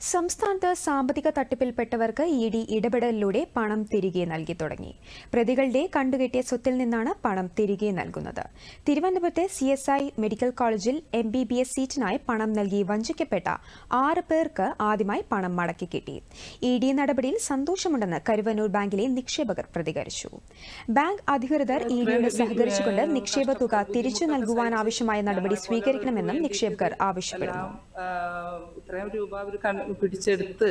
സംസ്ഥാനത്ത് സാമ്പത്തിക തട്ടിപ്പിൽപ്പെട്ടവർക്ക് ഇഡി ഇടപെടലിലൂടെ പണം തിരികെ നൽകി തുടങ്ങി. പ്രതികളുടെ കണ്ടുകെട്ടിയ സ്വത്തിൽ നിന്നാണ് പണം തിരികെ നൽകുന്നത്. തിരുവനന്തപുരത്തെ CSI മെഡിക്കൽ കോളേജിൽ MBBS സീറ്റിനായി പണം നൽകി വഞ്ചിക്കപ്പെട്ട 6 പേർക്ക് ആദ്യമായി പണം മടക്കി കിട്ടി. ഇഡി നടപടിയിൽ സന്തോഷമുണ്ടെന്ന് കരുവന്നൂർ ബാങ്കിലെ നിക്ഷേപകർ പ്രതികരിച്ചു. ബാങ്ക് അധികൃതർ ഇഡിയോട് സഹകരിച്ചുകൊണ്ട് നിക്ഷേപ തുക തിരിച്ചു നൽകുവാനാവശ്യമായ നടപടി സ്വീകരിക്കണമെന്നും നിക്ഷേപകർ ആവശ്യപ്പെടുന്നു. ഇത്രയും രൂപ അവർ പിടിച്ചെടുത്ത്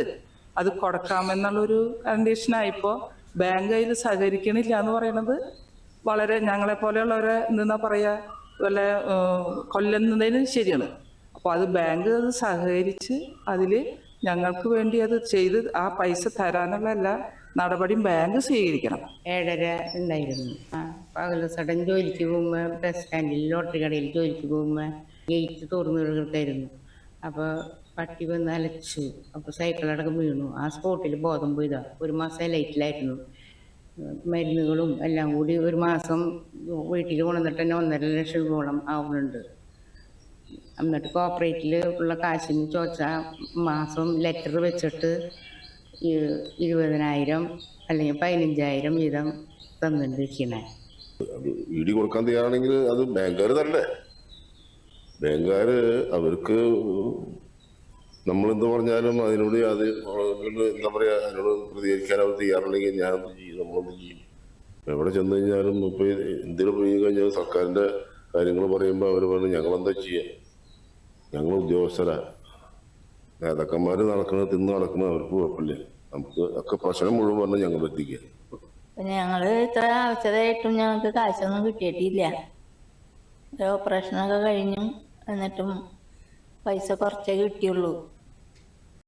അത് കൊടുക്കാമെന്നുള്ളൊരു കണ്ടീഷനായിപ്പോൾ ബാങ്ക് അതിൽ സഹകരിക്കണില്ല എന്ന് പറയുന്നത് വളരെ ഞങ്ങളെ പോലെയുള്ളവരെ എന്താ പറയുക വല്ല കൊല്ലുന്നതിന് ശരിയാണ്. അപ്പോൾ അത് ബാങ്ക് അത് സഹകരിച്ച് അതിൽ ഞങ്ങൾക്ക് വേണ്ടി അത് ചെയ്ത് ആ പൈസ തരാനുള്ള എല്ലാ നടപടിയും ബാങ്ക് സ്വീകരിക്കണം. 7:30 ഉണ്ടായിരുന്നു. പകൽ സഡൻ ജോലിക്ക് പോകുമ്പോൾ ബസ് സ്റ്റാൻഡിൽ ലോട്ടറി കടയിൽ ജോലിക്ക് പോകുമ്പോൾ ഗേറ്റ് തുറന്നു കിടക്കായിരുന്നു. അപ്പോൾ പട്ടി വന്ന് അലച്ചു. അപ്പോൾ സൈക്കിളടക്കം വീണു. ആ സ്പോട്ടിൽ ബോധം പോയതാ. 1 മാസം ലൈറ്റിലായിരുന്നു. മരുന്നുകളും എല്ലാം കൂടി 1 മാസം വീട്ടിൽ കൊണ്ടുവന്നിട്ട് തന്നെ 1.5 ലക്ഷം രൂപയോളം ആവുന്നുണ്ട്. എന്നിട്ട് കോപ്പറേറ്റിൽ ഉള്ള കാശിന് ചോദിച്ചാൽ മാസം ലെറ്റർ വെച്ചിട്ട് 20,000 അല്ലെങ്കിൽ 15,000 വീതം തന്നിരിക്കണേ. ഇടി കൊടുക്കാൻ തയ്യാറാണെങ്കിൽ അത് ബാങ്കുകാർ തന്നെ. ബാങ്കുകാർ അവർക്ക് നമ്മളെന്ത് പറഞ്ഞാലും അതിനോട് അത് എന്താ പറയുക, അതിനോട് പ്രതികരിക്കാൻ അവർ തയ്യാറുണ്ടെങ്കിൽ ഞാൻ ചെയ്യും, നമ്മളൊന്നും ചെയ്യും. എവിടെ ചെന്ന് കഴിഞ്ഞാലും ഇപ്പൊ എന്തിനു പോയി കഴിഞ്ഞാൽ സർക്കാരിന്റെ കാര്യങ്ങൾ പറയുമ്പോൾ അവർ പറഞ്ഞു ഞങ്ങളെന്താ ചെയ്യുക, ഞങ്ങൾ ഉദ്യോഗസ്ഥരാ, നേതാക്കന്മാര് തിന്ന് നടക്കുന്നത് അവർക്ക് കുഴപ്പമില്ല, നമുക്ക് ഒക്കെ പ്രശ്നം മുഴുവൻ പറഞ്ഞ് ഞങ്ങൾ എത്തിക്കുക. ഞങ്ങള് ഇത്ര ആവശ്യമായിട്ടും ഞങ്ങൾക്ക് കാശൊന്നും കിട്ടിയിട്ടില്ല. ഓപ്പറേഷനൊക്കെ കഴിഞ്ഞു, എന്നിട്ടും പൈസ കുറച്ചേ കിട്ടിയുള്ളൂ.